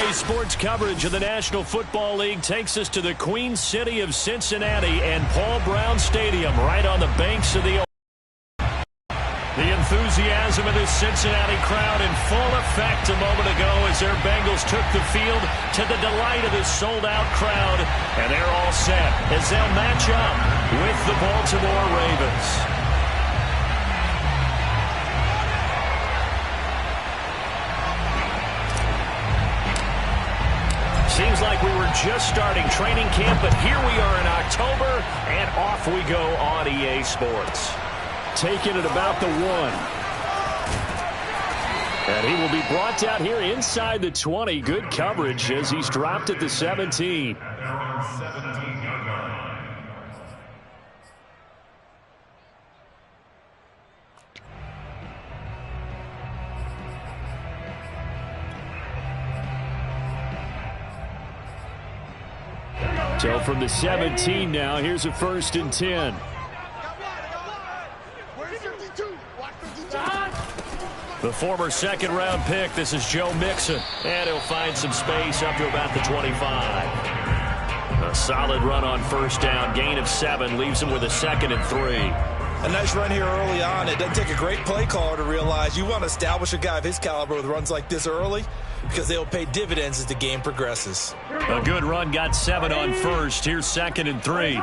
EA Sports coverage of the National Football League takes us to the Queen City of Cincinnati and Paul Brown Stadium right on the banks of the The enthusiasm of this Cincinnati crowd in full effect a moment ago as their Bengals took the field to the delight of this sold-out crowd. And they're all set as they'll match up with the Baltimore Ravens. Seems like we were just starting training camp, but here we are in October, and off we go on EA Sports. Taking it about the 1. And he will be brought down here inside the 20. Good coverage as he's dropped at the 17. So from the 17 now, here's a 1st and 10. The former second-round pick, this is Joe Mixon. And he'll find some space up to about the 25. A solid run on 1st down, gain of 7, leaves him with a 2nd and 3. A nice run here early on. It doesn't take a great play caller to realize you want to establish a guy of his caliber with runs like this early because they'll pay dividends as the game progresses. A good run, got 7 on 1st. Here's 2nd and 3.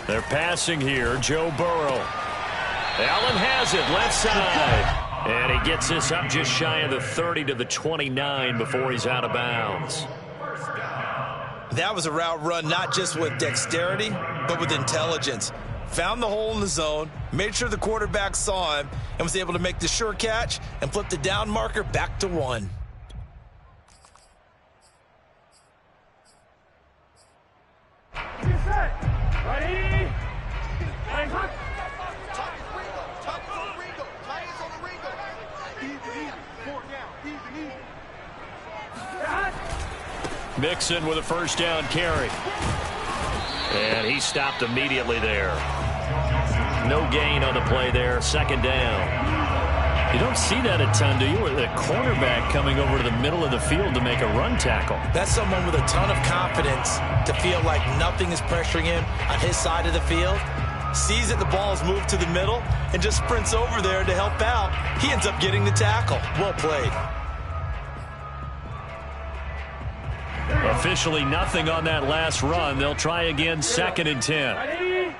They're passing here. Joe Burrow. Allen has it, left side. And he gets this up just shy of the 30 to the 29 before he's out of bounds. That was a route run not just with dexterity, but with intelligence. Found the hole in the zone, made sure the quarterback saw him, and was able to make the sure catch and flip the down marker back to 1. Mixon with a 1st down carry. And he stopped immediately there. No gain on the play there. 2nd down. You don't see that a ton, do you? With a cornerback coming over to the middle of the field to make a run tackle. That's someone with a ton of confidence to feel like nothing is pressuring him on his side of the field. Sees that the ball is moved to the middle and just sprints over there to help out. He ends up getting the tackle. Well played. Officially nothing on that last run. They'll try again, 2nd and 10.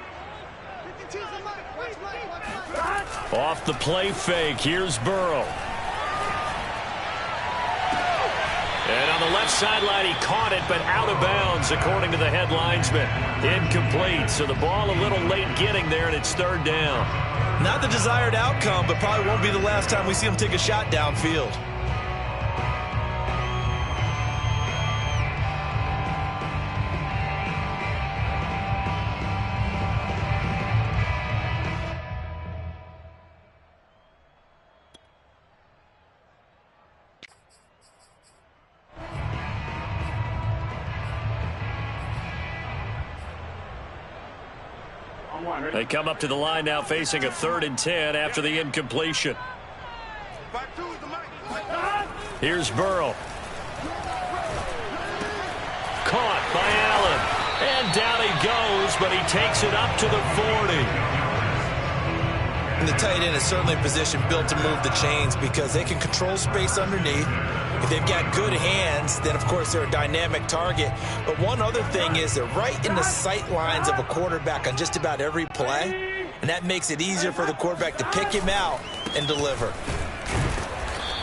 Off the play fake, here's Burrow. And on the left sideline, he caught it, but out of bounds, according to the head linesman. Incomplete, so the ball a little late getting there, and it's 3rd down. Not the desired outcome, but probably won't be the last time we see him take a shot downfield. They come up to the line now facing a 3rd and 10 after the incompletion. Here's Burrow. Caught by Allen. And down he goes, but he takes it up to the 40. And the tight end is certainly a position built to move the chains because they can control space underneath. If they've got good hands, then, of course, they're a dynamic target. But one other thing is they're right in the sight lines of a quarterback on just about every play, and that makes it easier for the quarterback to pick him out and deliver.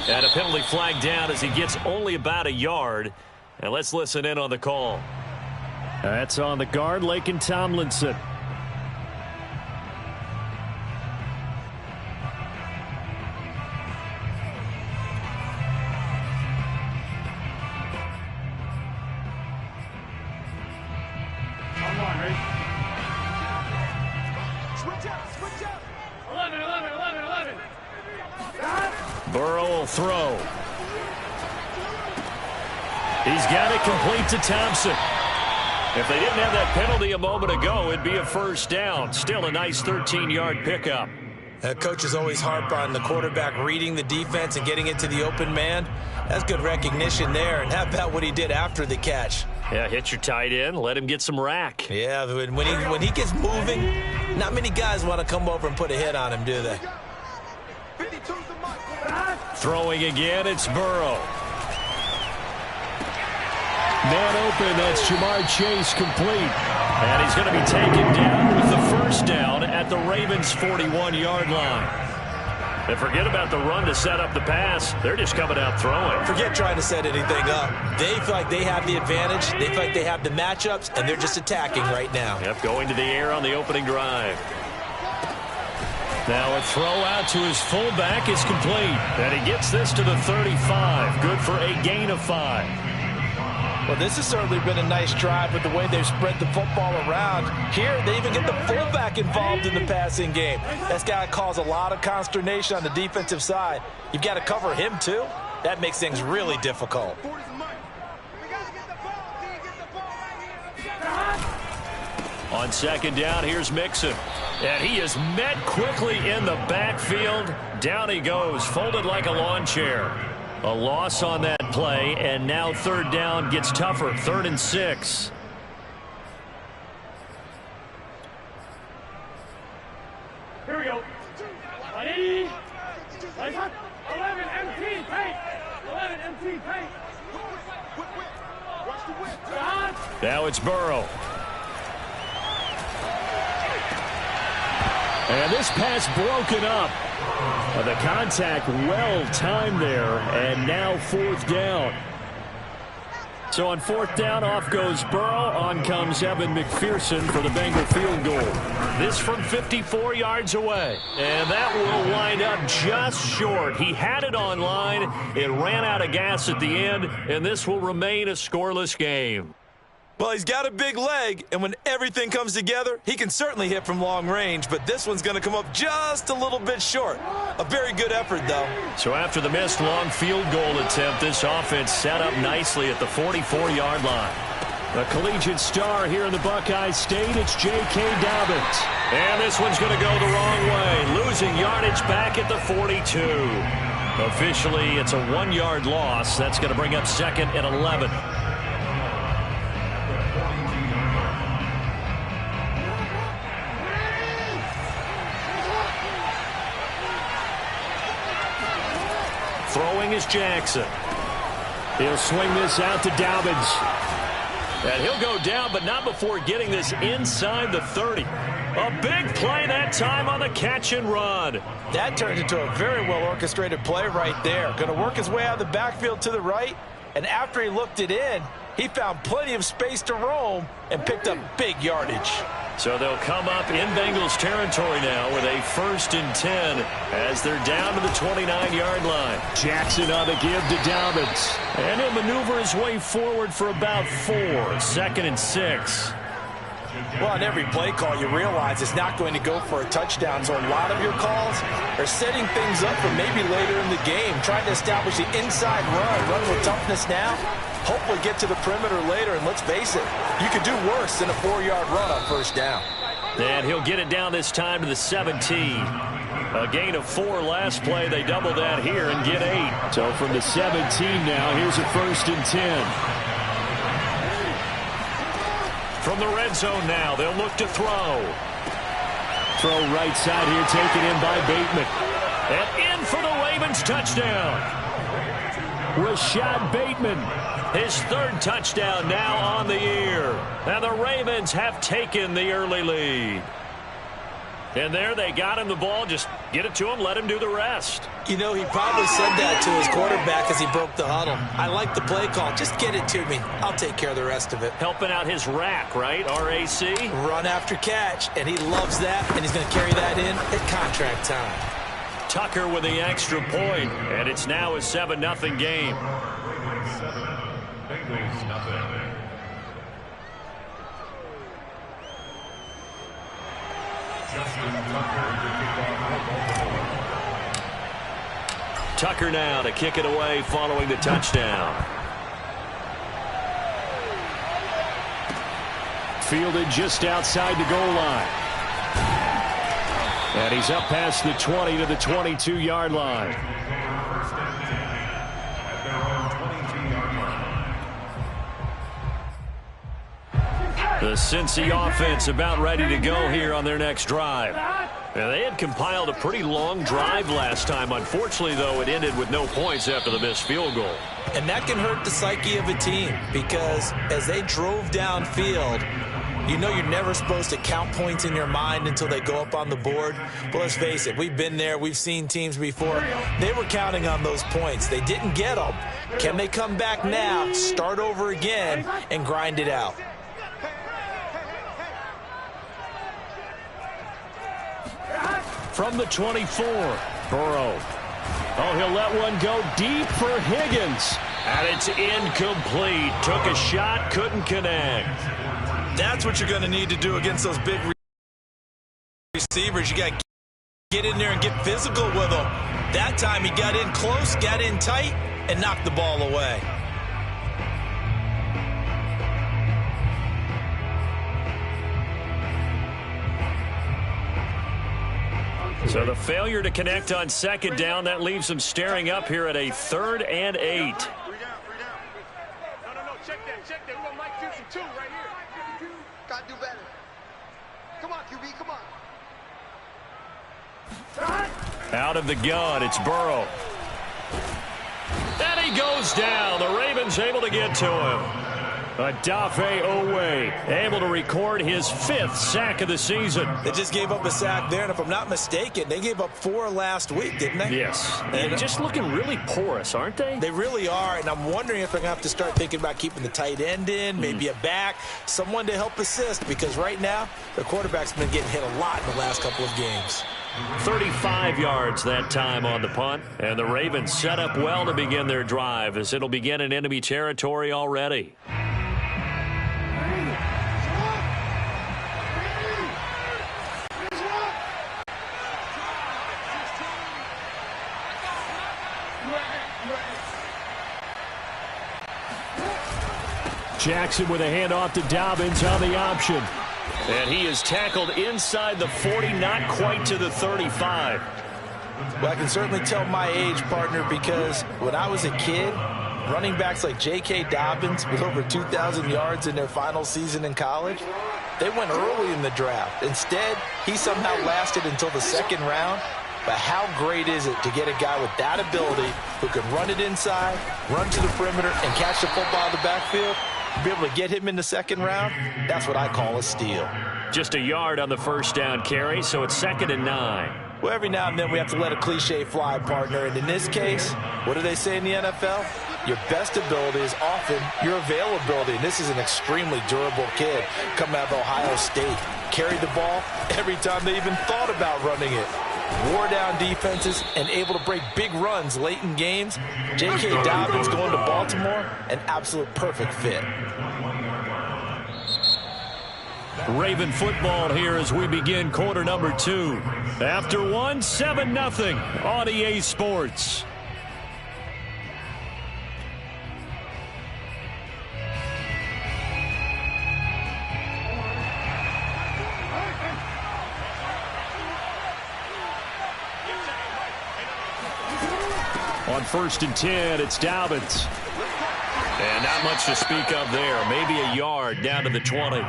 And a penalty flag down as he gets only about a yard. And let's listen in on the call. That's on the guard, Laken Tomlinson. Burrow will throw. He's got it complete to Thompson. If they didn't have that penalty a moment ago, it'd be a 1st down. Still a nice 13-yard pickup. Coaches always harp on the quarterback reading the defense and getting it to the open man. That's good recognition there. And how about what he did after the catch? Yeah, hit your tight end, let him get some rack. Yeah, when he gets moving, not many guys want to come over and put a hit on him, do they? Throwing again, it's Burrow. Man open, that's Jamar Chase complete. And he's going to be taken down with the first down at the Ravens' 41-yard line. And forget about the run to set up the pass. They're just coming out throwing. Forget trying to set anything up. They feel like they have the advantage. They feel like they have the matchups, and they're just attacking right now. Yep, going to the air on the opening drive. Now a throw out to his fullback is complete. And he gets this to the 35. Good for a gain of 5. Well, this has certainly been a nice drive with the way they've spread the football around. Here, they even get the fullback involved in the passing game. That's got to cause a lot of consternation on the defensive side. You've got to cover him, too. That makes things really difficult. On second down, here's Mixon. And he is met quickly in the backfield. Down he goes, folded like a lawn chair. A loss on that play, and now third down gets tougher. 3rd and 6. Here we go. 11 MT tape. 11 MT tape. Now it's Burrow. And this pass broken up. The contact well timed there, and now 4th down. So on 4th down, off goes Burrow. On comes Evan McPherson for the Bengal field goal. This from 54 yards away. And that will wind up just short. He had it on line. It ran out of gas at the end, and this will remain a scoreless game. Well, he's got a big leg, and when everything comes together, he can certainly hit from long range, but this one's going to come up just a little bit short. A very good effort, though. So after the missed long field goal attempt, this offense set up nicely at the 44-yard line. A collegiate star here in the Buckeye State, it's J.K. Dobbins. And this one's going to go the wrong way, losing yardage back at the 42. Officially, it's a 1-yard loss. That's going to bring up 2nd and 11. Throwing is Jackson. He'll swing this out to Dobbins. And he'll go down, but not before getting this inside the 30. A big play that time on the catch and run. That turned into a very well-orchestrated play right there. Going to work his way out of the backfield to the right, and after he looked it in, he found plenty of space to roam and picked up big yardage. So they'll come up in Bengals territory now with a 1st and 10 as they're down to the 29-yard line. Jackson on the give to Dobbins. And he'll maneuver his way forward for about 4. 2nd and 6. Well, on every play call, you realize it's not going to go for a touchdown. So a lot of your calls are setting things up for maybe later in the game, trying to establish the inside run with toughness now. Hopefully get to the perimeter later, and let's face it, you could do worse than a 4-yard run on 1st down. And he'll get it down this time to the 17. A gain of 4 last play. They double that here and get 8. So from the 17 now, here's a 1st and 10. From the red zone now, they'll look to throw. Throw right side here, taken in by Bateman. And in for the Ravens touchdown. Rashad Bateman. His 3rd touchdown now on the year. And the Ravens have taken the early lead. And there they got him the ball. Just get it to him, let him do the rest. You know, he probably said that to his quarterback as he broke the huddle. I like the play call. Just get it to me. I'll take care of the rest of it. Helping out his rack, right? R-A-C? Run after catch, and he loves that, and he's going to carry that in at contract time. Tucker with the extra point, and it's now a 7-0 game. Tucker now to kick it away following the touchdown. Fielded just outside the goal line. And he's up past the 20 to the 22-yard line. The Cincy offense about ready to go here on their next drive. Now, they had compiled a pretty long drive last time. Unfortunately, though, it ended with no points after the missed field goal. And that can hurt the psyche of a team because as they drove downfield, you know you're never supposed to count points in your mind until they go up on the board. But let's face it, we've been there. We've seen teams before. They were counting on those points. They didn't get them. Can they come back now, start over again, and grind it out? From the 24, Burrow. Oh, he'll let one go deep for Higgins. And it's incomplete. Took a shot, couldn't connect. That's what you're going to need to do against those big receivers. You got to get in there and get physical with them. That time he got in close, got in tight, and knocked the ball away. So the failure to connect on second down, that leaves them staring up here at a 3rd and 8. No, check that. We want Mike 52 right here. Gotta do better. Come on, QB, come on. Out of the gun, it's Burrow. And he goes down. The Ravens able to get to him. Odafe Owe able to record his 5th sack of the season. They just gave up a sack there, and if I'm not mistaken, they gave up 4 last week, didn't they? Yes. And just looking really porous, aren't they? They really are, and I'm wondering if they're going to have to start thinking about keeping the tight end in, maybe a back, someone to help assist, because right now, the quarterback's been getting hit a lot in the last couple of games. 35 yards that time on the punt, and the Ravens set up well to begin their drive as it'll begin in enemy territory already. Jackson with a handoff to Dobbins on the option. And he is tackled inside the 40, not quite to the 35. Well, I can certainly tell my age, partner, because when I was a kid, running backs like J.K. Dobbins with over 2,000 yards in their final season in college, they went early in the draft. Instead, he somehow lasted until the 2nd round. But how great is it to get a guy with that ability who can run it inside, run to the perimeter, and catch the football in the backfield? Be able to get him in the 2nd round, that's what I call a steal. Just a yard on the first down carry, so it's 2nd and 9. Well, every now and then we have to let a cliche fly, partner. And in this case, what do they say in the NFL? Your best ability is often your availability. And this is an extremely durable kid coming out of Ohio State. Carried the ball every time they even thought about running it. Wore down defenses and able to break big runs late in games. J.K. Dobbins going to Baltimore, an absolute perfect fit. Raven football here as we begin quarter number 2. After 1, 7-0 on EA Sports. On 1st and 10, it's Dobbins. And not much to speak of there. Maybe a yard down to the 20.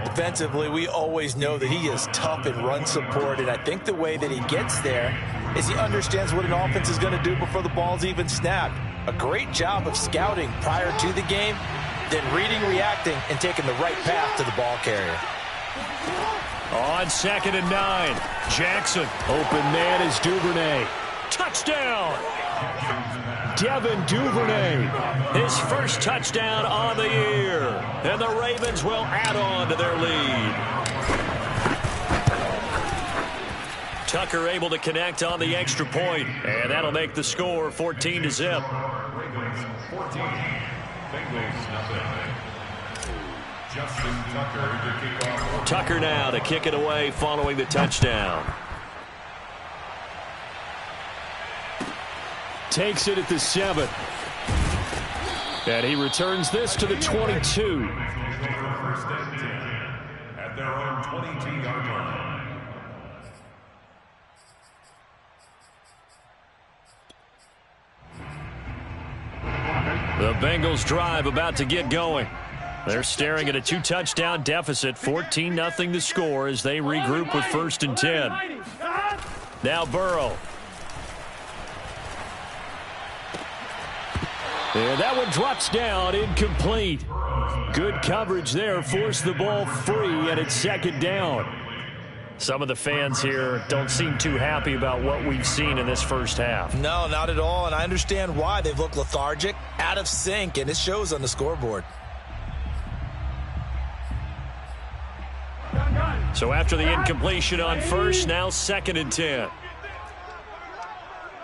Defensively, we always know that he is tough in run support, and I think the way that he gets there is he understands what an offense is going to do before the ball's even snapped. A great job of scouting prior to the game, then reading, reacting, and taking the right path to the ball carrier. On 2nd and 9, Jackson. Open man is Duvernay. Touchdown! Devin Duvernay, his first touchdown on the year. And the Ravens will add on to their lead. Tucker able to connect on the extra point, and that'll make the score 14-0. Ravens 14, Bengals nothing. Justin Tucker to kick off. Tucker now to kick it away following the touchdown. Takes it at the 7. And he returns this to the 22. First and 10 at their own 22-yard line. The Bengals drive about to get going. They're staring at a 2-touchdown deficit, 14-0 the score as they regroup with 1st and 10. Now Burrow. And that one drops down, incomplete. Good coverage there, forced the ball free, and it's 2nd down. Some of the fans here don't seem too happy about what we've seen in this first half. No, not at all, and I understand why. They've looked lethargic, out of sync, and it shows on the scoreboard. So after the incompletion on 1st, now 2nd and 10.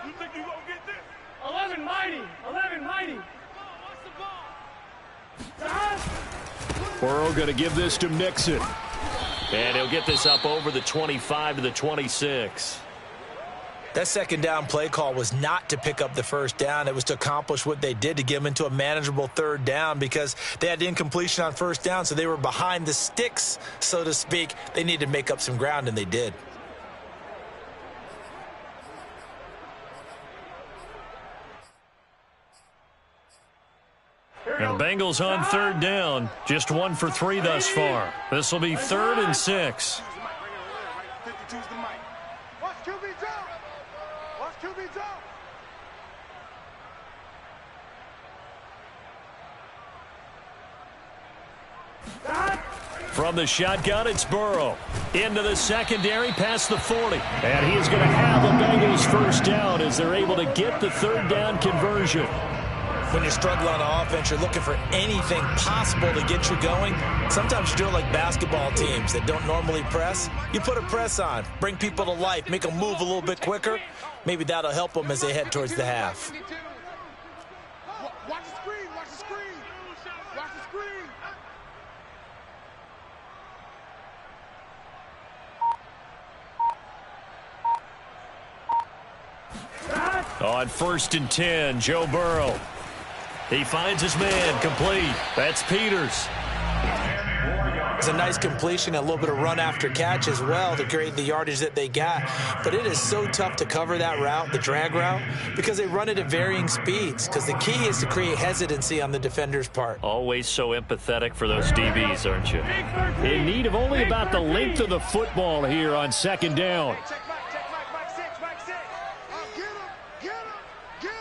You think you gonna get this? 11 mighty. 11 mighty. Burrow going to give this to Mixon. And he'll get this up over the 25 to the 26. That 2nd down play call was not to pick up the 1st down. It was to accomplish what they did, to get them into a manageable 3rd down, because they had incompletion on 1st down, so they were behind the sticks, so to speak. They needed to make up some ground, and they did. And the Bengals on 3rd down. Just 1 for 3 thus far. This will be 3rd and 6. 52's the mic. Watch QB jump. Watch QB jump. From the shotgun, it's Burrow. Into the secondary, past the 40. And he is going to have the Bengals 1st down as they're able to get the 3rd down conversion. When you're struggling on offense, you're looking for anything possible to get you going. Sometimes you do it like basketball teams that don't normally press. You put a press on, bring people to life, make them move a little bit quicker. Maybe that'll help them as they head towards the half. Watch the screen. Watch the screen. Watch the screen. On 1st and 10, Joe Burrow. He finds his man, complete. That's Peters. It's a nice completion, a little bit of run after catch as well to create the yardage that they got. But it is so tough to cover that route, the drag route, because they run it at varying speeds, because the key is to create hesitancy on the defender's part. Always so empathetic for those DBs, aren't you? In need of only about the length of the football here on 2nd down. Check Mike 6. Mike 6. Get him. Get him. Get him.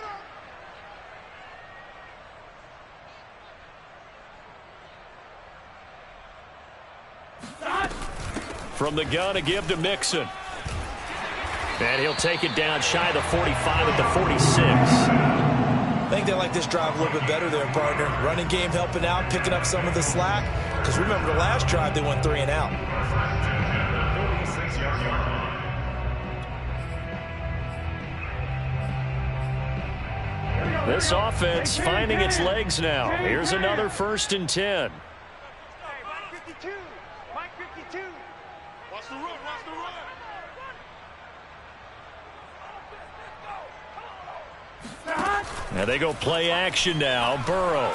From the gun, a give to Mixon. And he'll take it down shy of the 45 at the 46. I think they like this drive a little bit better there, partner. Running game helping out, picking up some of the slack. Because remember the last drive, they went 3 and out. This offense finding its legs now. Here's another 1st and 10. Mike 52. Mike 52. Watch the run. Watch the run. Now they go play action now. Burrow.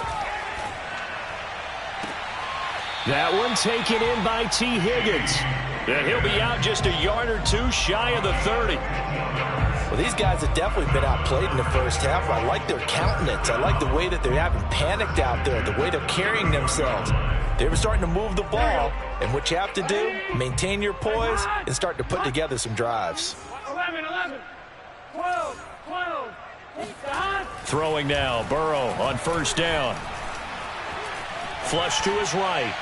That one taken in by T. Higgins. And he'll be out just a yard or 2 shy of the 30. Well, these guys have definitely been outplayed in the first half. I like their countenance. I like the way that they haven't panicked out there, the way they're carrying themselves. They were starting to move the ball, and what you have to do, maintain your poise and start to put together some drives. 11, 12. Throwing now, Burrow on 1st down. Flush to his right.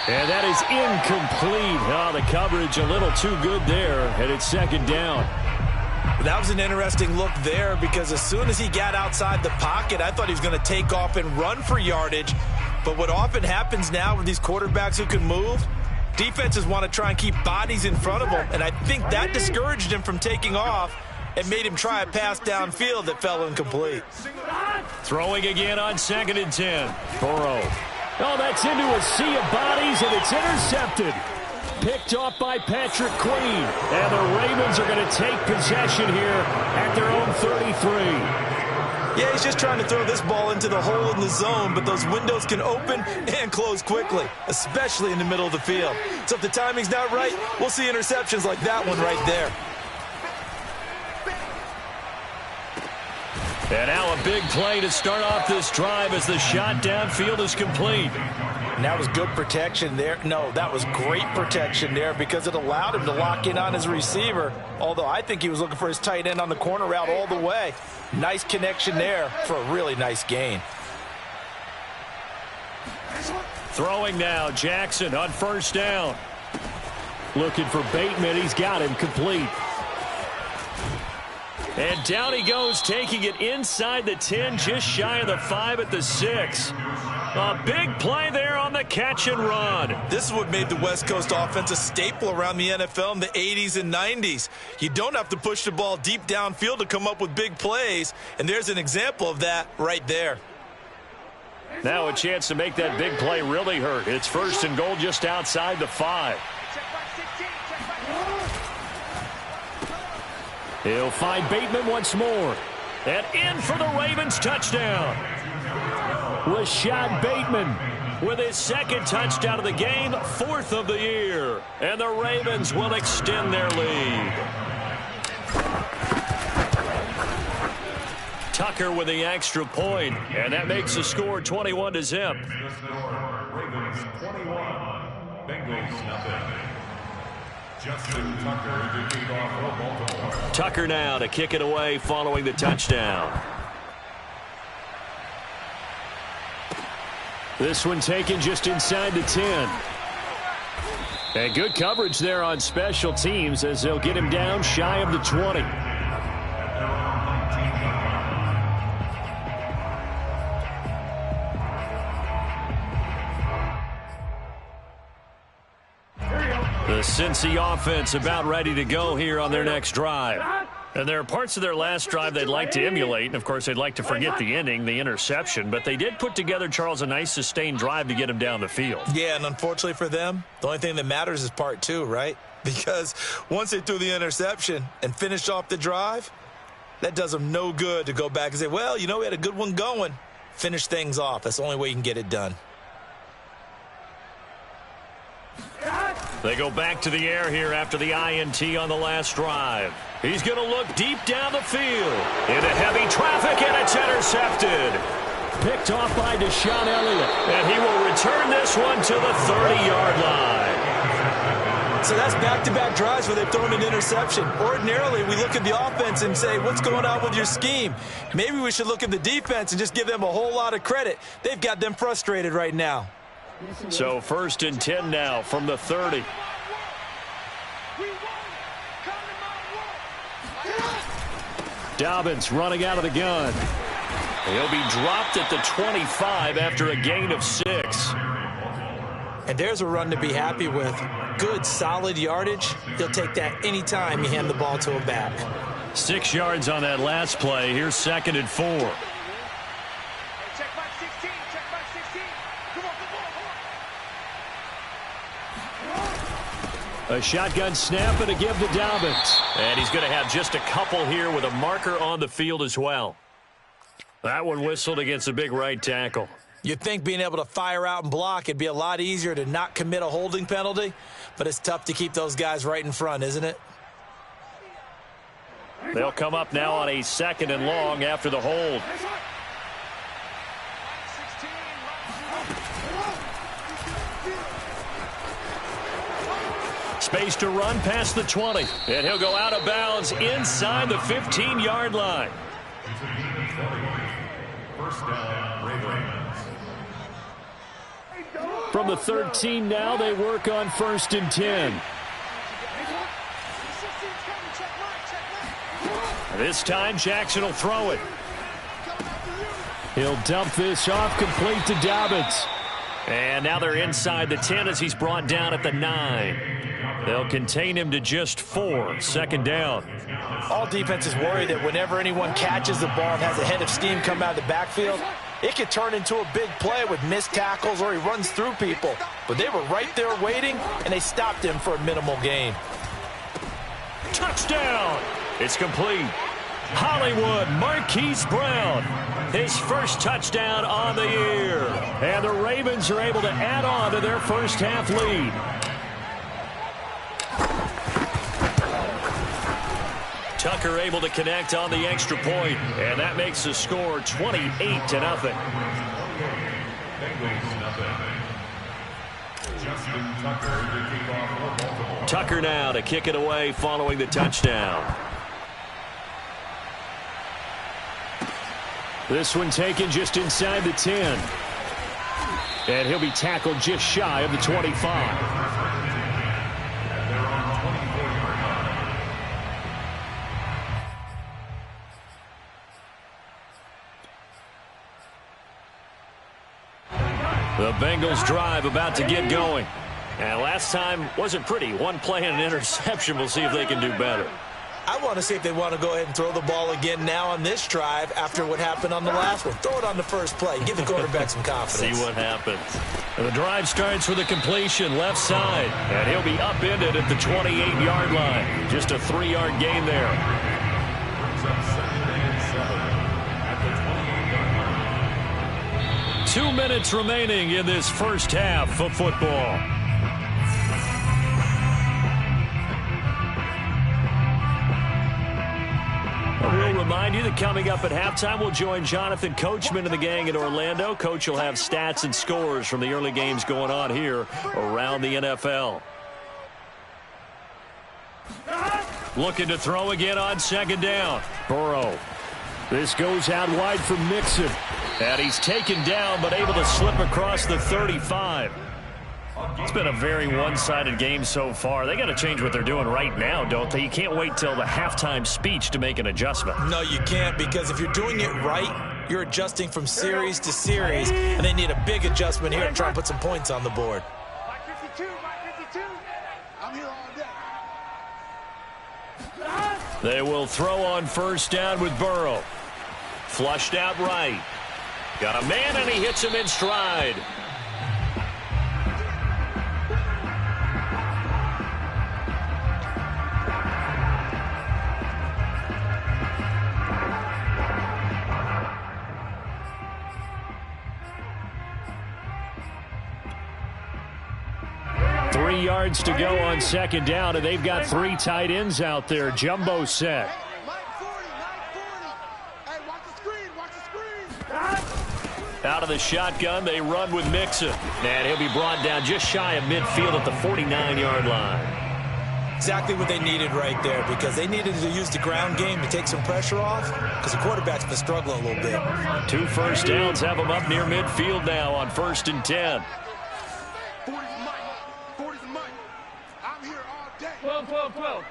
And that is incomplete. Oh, the coverage a little too good there, and it's 2nd down. That was an interesting look there, because as soon as he got outside the pocket, I thought he was going to take off and run for yardage. But what often happens now with these quarterbacks who can move, defenses want to try and keep bodies in front of them, and I think that discouraged him from taking off and made him try a pass downfield that fell incomplete. Throwing again on 2nd and 10. Burrow. Oh, that's into a sea of bodies, and it's intercepted. Picked off by Patrick Queen. And the Ravens are going to take possession here at their own 33. Yeah, he's just trying to throw this ball into the hole in the zone, but those windows can open and close quickly, especially in the middle of the field. So if the timing's not right, we'll see interceptions like that one right there. And now a big play to start off this drive as the shot downfield is complete. And that was good protection there. No, that was great protection there because it allowed him to lock in on his receiver, although I think he was looking for his tight end on the corner route all the way. Nice connection there for a really nice gain. Throwing now, Jackson on first down. Looking for Bateman. He's got him complete. And down he goes, taking it inside the 10, just shy of the 5 at the 6. A big play there on the catch and run. This is what made the West Coast offense a staple around the NFL in the 80s and 90s. You don't have to push the ball deep downfield to come up with big plays, and there's an example of that right there. Now a chance to make that big play really hurt. It's first and goal just outside the 5. He'll find Bateman once more. And in for the Ravens touchdown. Rashad Bateman with his second touchdown of the game, 4th of the year. And the Ravens will extend their lead. Tucker with the extra point, and that makes the score 21-0. Ravens 21, Bengals nothing. Justin Tucker to kick off for Baltimore. Tucker now to kick it away following the touchdown. This one taken just inside the 10. And good coverage there on special teams as they'll get him down shy of the 20. The Cincy offense about ready to go here on their next drive. And there are parts of their last drive they'd like to emulate. And, of course, they'd like to forget the inning, the interception. But they did put together, Charles, a nice sustained drive to get him down the field. Yeah, and unfortunately for them, the only thing that matters is part 2, right? Because once they threw the interception and finished off the drive, that does them no good to go back and say, well, you know, we had a good one going. Finish things off. That's the only way you can get it done. They go back to the air here after the INT on the last drive. He's going to look deep down the field. Into heavy traffic, and it's intercepted. Picked off by Deshaun Elliott. And he will return this one to the 30-yard line. So that's back-to-back drives where they've thrown an interception. Ordinarily, we look at the offense and say, what's going on with your scheme? Maybe we should look at the defense and just give them a whole lot of credit. They've got them frustrated right now. So first and 10 now from the 30. Dobbins running out of the gun. He'll be dropped at the 25 after a gain of 6. And there's a run to be happy with. Good, solid yardage. He'll take that anytime you hand the ball to him back. 6 yards on that last play. Here's 2nd and 4. A shotgun snap and a give to Dobbins. And he's going to have just a couple here with a marker on the field as well. That one whistled against a big right tackle. You'd think being able to fire out and block, it'd be a lot easier to not commit a holding penalty, but it's tough to keep those guys right in front, isn't it? They'll come up now on a 2nd and long after the hold. Space to run past the 20. And he'll go out of bounds inside the 15-yard line. First down, Ravens. From the 13 now, they work on 1st and 10. This time, Jackson will throw it. He'll dump this off complete to Dobbins. And now they're inside the 10 as he's brought down at the 9. They'll contain him to just 4. 2nd down. All defenses worry that whenever anyone catches the ball and has a head of steam come out of the backfield, it could turn into a big play with missed tackles or he runs through people. But they were right there waiting, and they stopped him for a minimal gain. Touchdown! It's complete. Hollywood Marquise Brown, his first touchdown on the year. And the Ravens are able to add on to their first half lead. Tucker able to connect on the extra point, and that makes the score 28-0. Bengals nothing. Justin Tucker to kick off for Baltimore. Tucker now to kick it away following the touchdown. This one taken just inside the 10. And he'll be tackled just shy of the 25. The Bengals drive about to get going. And last time wasn't pretty. One play and an interception. We'll see if they can do better. I want to see if they want to go ahead and throw the ball again now on this drive after what happened on the last one. Throw it on the first play. Give the quarterback some confidence. See what happens. And the drive starts with a completion left side. And he'll be upended at the 28-yard line. Just a 3-yard gain there. 2 minutes remaining in this first half of football. We'll remind you that coming up at halftime, we'll join Jonathan Coachman and the gang in Orlando. Coach will have stats and scores from the early games going on here around the NFL. Looking to throw again on second down. Burrow. This goes out wide for Mixon. And he's taken down but able to slip across the 35. It's been a very one-sided game so far. They got to change what they're doing right now, don't they? You can't wait till the halftime speech to make an adjustment. No, you can't, because if you're doing it right, you're adjusting from series to series, and they need a big adjustment here to try and put some points on the board. Mike 52, Mike 52. I'm here all day. They will throw on first down with Burrow. Flushed out right. Got a man, and he hits him in stride. Yards to go on second down, and they've got 3 tight ends out there. Jumbo set. Mike 40, Mike 40. Hey, watch the screen, watch the screen. Out of the shotgun, they run with Mixon. And he'll be brought down just shy of midfield at the 49-yard line. Exactly what they needed right there, because they needed to use the ground game to take some pressure off, because the quarterback's been struggling a little bit. 2 first downs have them up near midfield now on 1st and 10. 40's Mike. 40's Mike. I'm here all day. 12.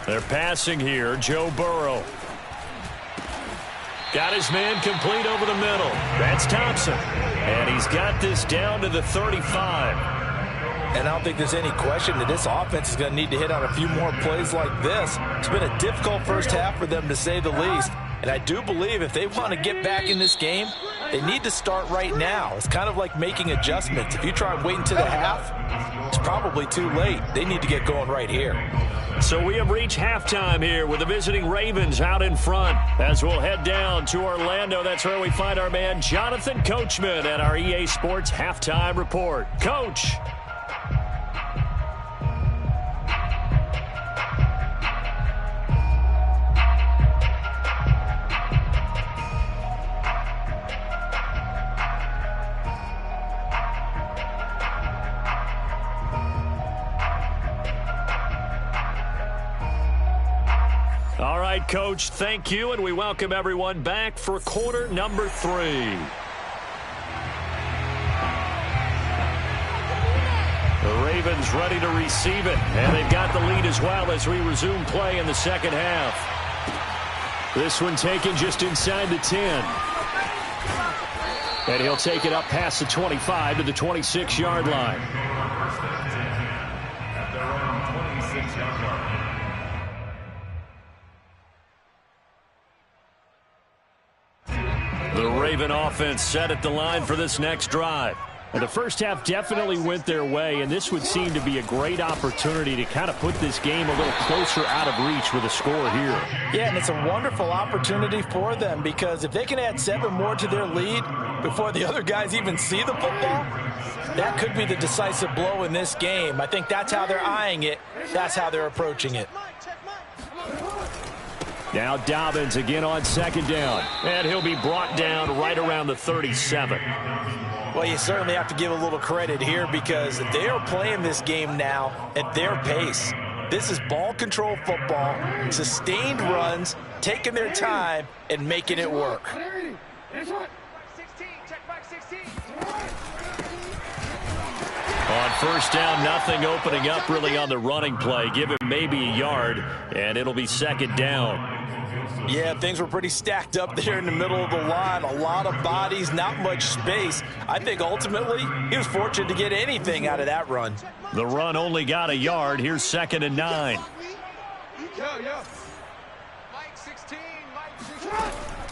They're passing here. Joe Burrow. Got his man complete over the middle. That's Thompson. And he's got this down to the 35. And I don't think there's any question that this offense is going to need to hit on a few more plays like this. It's been a difficult first half for them, to say the least. And I do believe if they want to get back in this game, they need to start right now. It's kind of like making adjustments. If you try and wait until the half, it's probably too late. They need to get going right here. So we have reached halftime here with the visiting Ravens out in front. As we'll head down to Orlando, that's where we find our man Jonathan Coachman at our EA Sports Halftime Report. Coach. All right, Coach, thank you, and we welcome everyone back for quarter number 3. The Ravens ready to receive it, and they've got the lead as well as we resume play in the second half. This one taken just inside the 10. And he'll take it up past the 25 to the 26-yard line. At their own 26-yard line. The Raven offense set at the line for this next drive. And the first half definitely went their way, and this would seem to be a great opportunity to kind of put this game a little closer out of reach with a score here. Yeah, and it's a wonderful opportunity for them, because if they can add 7 more to their lead before the other guys even see the football, that could be the decisive blow in this game. I think that's how they're eyeing it. That's how they're approaching it. Now Dobbins again on second down. And he'll be brought down right around the 37. Well, you certainly have to give a little credit here because they are playing this game now at their pace. This is ball control football, sustained runs, taking their time, and making it work. On first down, nothing opening up really on the running play. Give him maybe a yard, and it'll be second down. Yeah, things were pretty stacked up there in the middle of the line. A lot of bodies, not much space. I think ultimately he was fortunate to get anything out of that run. The run only got a yard. Here's 2nd and 9.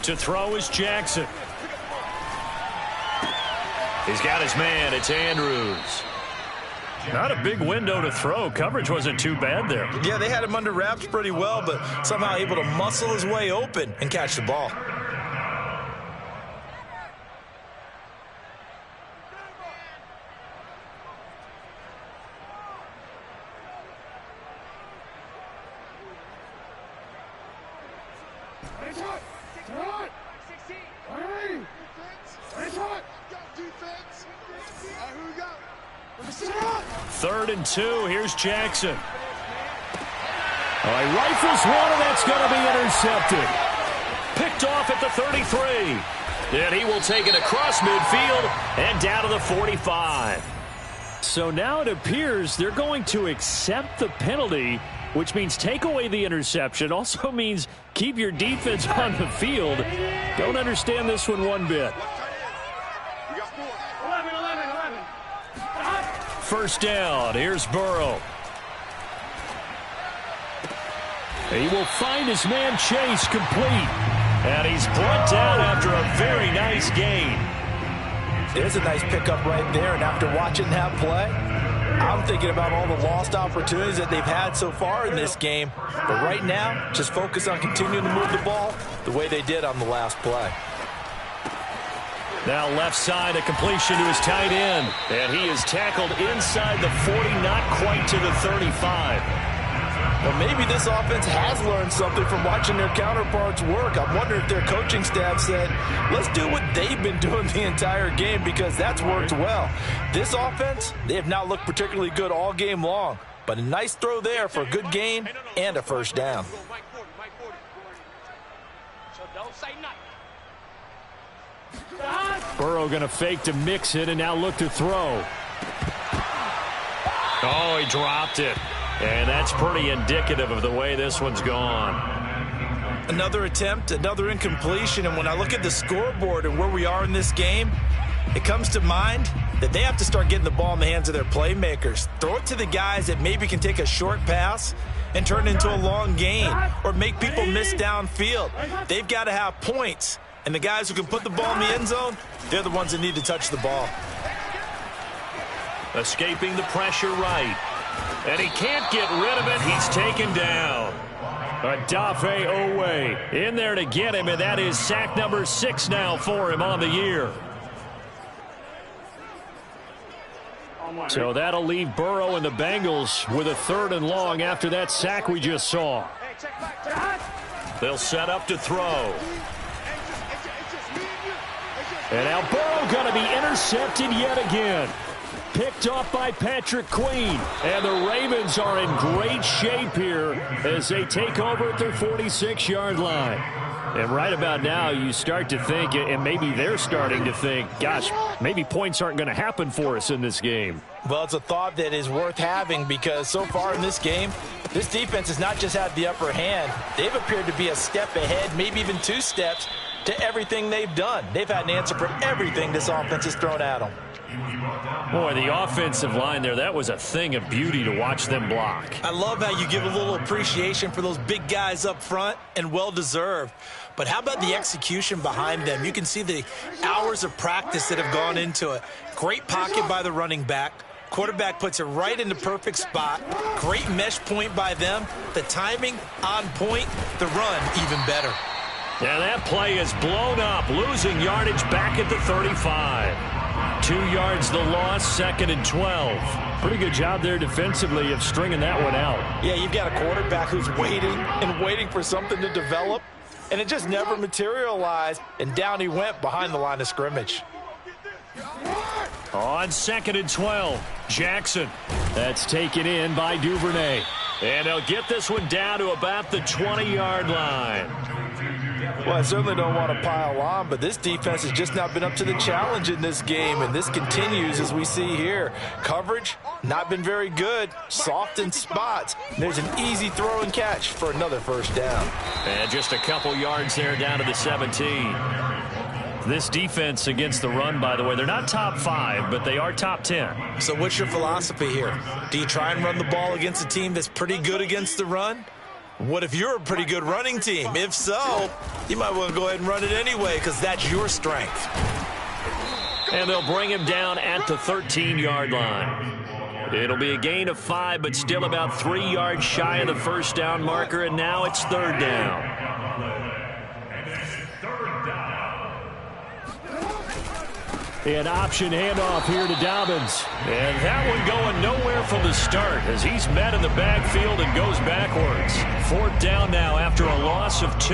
To throw is Jackson. He's got his man. It's Andrews. Not a big window to throw. Coverage wasn't too bad there. Yeah, they had him under wraps pretty well, but somehow able to muscle his way open and catch the ball. Third and 2. Here's Jackson. All right, rifles one, and that's going to be intercepted. Picked off at the 33. And he will take it across midfield and down to the 45. So now it appears they're going to accept the penalty, which means take away the interception. Also means keep your defense on the field. Don't understand this one bit. First down. Here's Burrow. He will find his man Chase complete. And he's brought down after a very nice gain. There's a nice pickup right there. And after watching that play, I'm thinking about all the lost opportunities that they've had so far in this game. But right now, just focus on continuing to move the ball the way they did on the last play. Now left side, a completion to his tight end. And he is tackled inside the 40, not quite to the 35. Well, maybe this offense has learned something from watching their counterparts work. I'm wondering if their coaching staff said, let's do what they've been doing the entire game because that's worked well. This offense, they have not looked particularly good all game long. But a nice throw there for a good gain and a first down. Burrow going to fake to mix it and now look to throw. Oh, he dropped it. And that's pretty indicative of the way this one's gone. Another attempt, another incompletion. And when I look at the scoreboard and where we are in this game, it comes to mind that they have to start getting the ball in the hands of their playmakers. Throw it to the guys that maybe can take a short pass and turn it into a long gain or make people miss downfield. They've got to have points. And the guys who can put the ball in the end zone, they're the ones that need to touch the ball. Escaping the pressure right. And he can't get rid of it. He's taken down. Adafe Owe in there to get him, and that is sack number 6 now for him on the year. So that'll leave Burrow and the Bengals with a 3rd and long after that sack we just saw. They'll set up to throw. And now Burrow going to be intercepted yet again. Picked off by Patrick Queen. And the Ravens are in great shape here as they take over at their 46-yard line. And right about now, you start to think, and maybe they're starting to think, gosh, maybe points aren't going to happen for us in this game. Well, it's a thought that is worth having because so far in this game, this defense has not just had the upper hand. They've appeared to be a step ahead, maybe even 2 steps to everything they've done. They've had an answer for everything this offense has thrown at them. Boy, the offensive line there, that was a thing of beauty to watch them block. I love how you give a little appreciation for those big guys up front, and well-deserved. But how about the execution behind them? You can see the hours of practice that have gone into it. Great pocket by the running back. Quarterback puts it right in the perfect spot. Great mesh point by them. The timing on point. The run even better. Yeah, that play is blown up, losing yardage back at the 35. 2 yards the loss, 2nd and 12. Pretty good job there defensively of stringing that one out. Yeah, you've got a quarterback who's waiting and waiting for something to develop, and it just never materialized, and down he went behind the line of scrimmage. On 2nd and 12, Jackson. That's taken in by Duvernay. And they'll get this one down to about the 20-yard line. Well, I certainly don't want to pile on, but this defense has just not been up to the challenge in this game, and this continues as we see here. Coverage, not been very good. Soft in spots. There's an easy throw and catch for another first down. And just a couple yards there down to the 17. This defense against the run, by the way, they're not top 5, but they are top 10. So what's your philosophy here? Do you try and run the ball against a team that's pretty good against the run? What if you're a pretty good running team? If so, you might want to go ahead and run it anyway because that's your strength. And they'll bring him down at the 13-yard line. It'll be a gain of 5, but still about 3 yards shy of the first down marker, and now it's 3rd down. An option handoff here to Dobbins. And that one going nowhere from the start as he's met in the backfield and goes backwards. 4th down now after a loss of 2.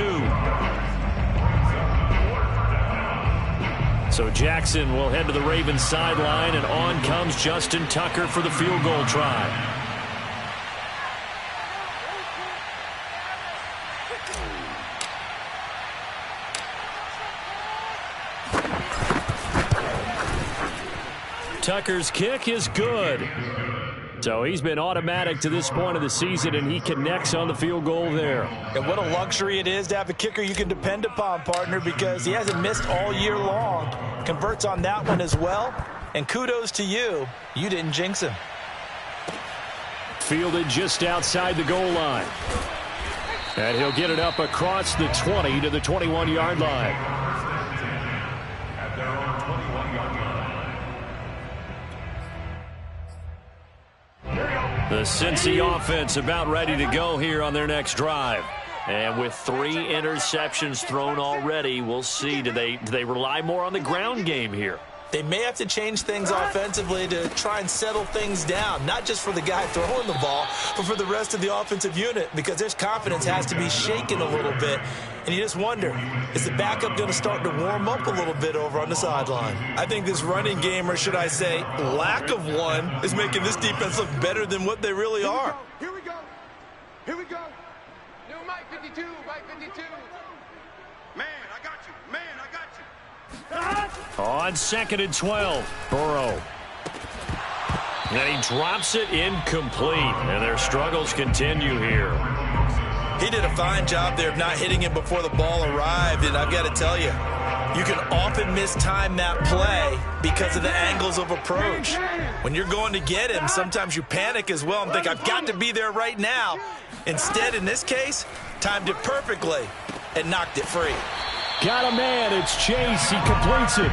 So Jackson will head to the Ravens sideline, and on comes Justin Tucker for the field goal try. Tucker's kick is good. So he's been automatic to this point of the season, and he connects on the field goal there. And what a luxury it is to have a kicker you can depend upon, partner, because he hasn't missed all year long. Converts on that one as well. And kudos to you. You didn't jinx him. Fielded just outside the goal line. And he'll get it up across the 20 to the 21-yard line. The Cincy offense about ready to go here on their next drive. And with 3 interceptions thrown already, we'll see. Do they rely more on the ground game here? They may have to change things offensively to try and settle things down, not just for the guy throwing the ball, but for the rest of the offensive unit, because their confidence has to be shaken a little bit. And you just wonder, is the backup going to start to warm up a little bit over on the sideline? I think this running game, or should I say lack of one, is making this defense look better than what they really are. Here we go. Here we go. New Mike 52, Mike 52. Man, I got you. Man, I got you. On 2nd and 12, Burrow. And he drops it incomplete, and their struggles continue here. He did a fine job there of not hitting him before the ball arrived, and I've got to tell you, you can often mistime that play because of the angles of approach. When you're going to get him, sometimes you panic as well and think, I've got to be there right now. Instead, in this case, timed it perfectly and knocked it free. Got a man. It's Chase. He completes it.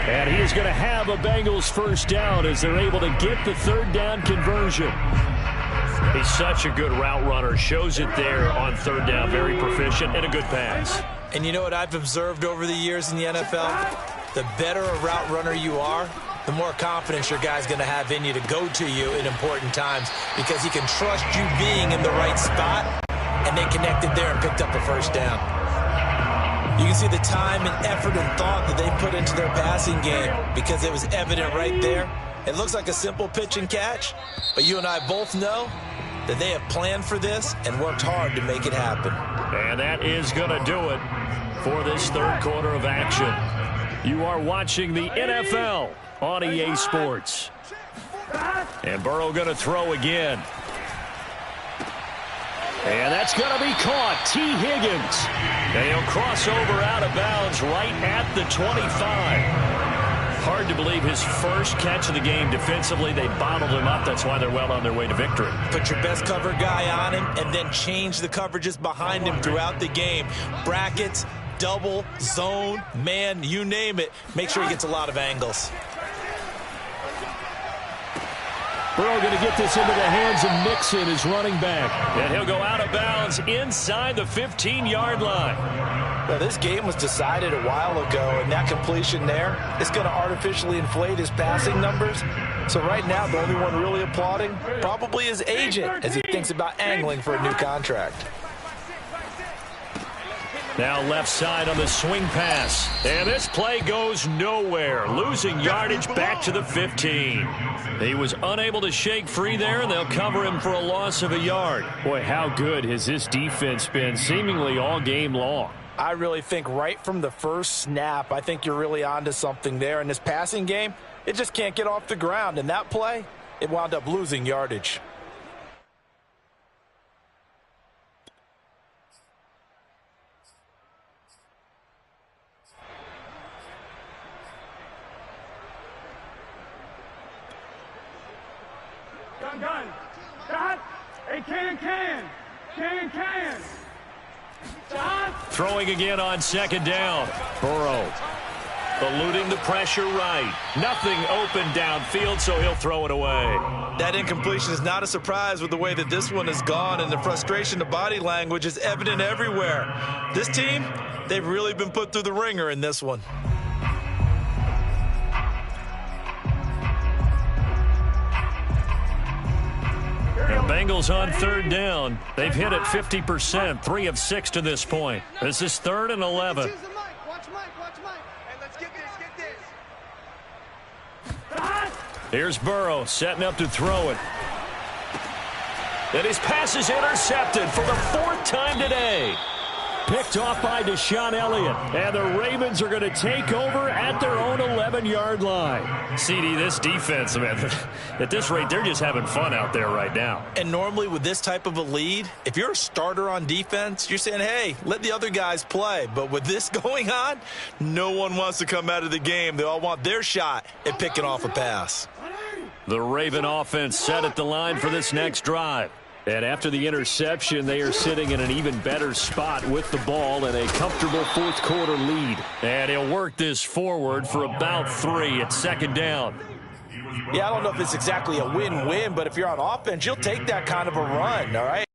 And he is going to have a Bengals first down as they're able to get the 3rd down conversion. He's such a good route runner. Shows it there on 3rd down. Very proficient and a good pass. And you know what I've observed over the years in the NFL? The better a route runner you are, the more confidence your guy's going to have in you to go to you in important times because he can trust you being in the right spot, and they connected there and picked up a first down. You can see the time and effort and thought that they put into their passing game because it was evident right there. It looks like a simple pitch and catch, but you and I both know that they have planned for this and worked hard to make it happen. And that is going to do it for this 3rd quarter of action. You are watching the NFL on EA Sports. And Burrow going to throw again. And that's going to be caught. T. Higgins. And he'll cross over out of bounds right at the 25. Hard to believe his first catch of the game defensively. They bottled him up. That's why they're well on their way to victory. Put your best cover guy on him and then change the coverages behind him throughout the game. Brackets, double, zone, man, you name it. Make sure he gets a lot of angles. Burrow going to get this into the hands of Mixon, his running back. And he'll go out of bounds inside the 15-yard line. Well, this game was decided a while ago, and that completion there is going to artificially inflate his passing numbers. So right now, the only one really applauding probably his agent as he thinks about angling for a new contract. Now left side on the swing pass. And this play goes nowhere. Losing yardage back to the 15. He was unable to shake free there, and they'll cover him for a loss of a yard. Boy, how good has this defense been seemingly all game long? I really think right from the first snap, I think you're really onto something there. In this passing game, it just can't get off the ground. And that play, it wound up losing yardage. Gun. Dot. Hey, can. Dot. Throwing again on second down. Burrow eluding the pressure right. Nothing open downfield, so he'll throw it away. That incompletion is not a surprise with the way that this one has gone, and the frustration, the body language is evident everywhere. This team, they've really been put through the ringer in this one. And Bengals on third down. They've hit it 50%, 3 of 6 to this point. This is 3rd and 11. Watch Mike. And let's get this. Here's Burrow setting up to throw it. And his pass is intercepted for the 4th time today. Picked off by Deshaun Elliott. And the Ravens are going to take over at their own 11-yard line. CD, this defense, man, at this rate, they're just having fun out there right now. And normally with this type of a lead, if you're a starter on defense, you're saying, hey, let the other guys play. But with this going on, no one wants to come out of the game. They all want their shot at picking off a pass. The Raven offense set at the line for this next drive. And after the interception, they are sitting in an even better spot with the ball and a comfortable 4th quarter lead. And he'll work this forward for about 3 at second down. Yeah, I don't know if it's exactly a win-win, but if you're on offense, you'll take that kind of a run, all right?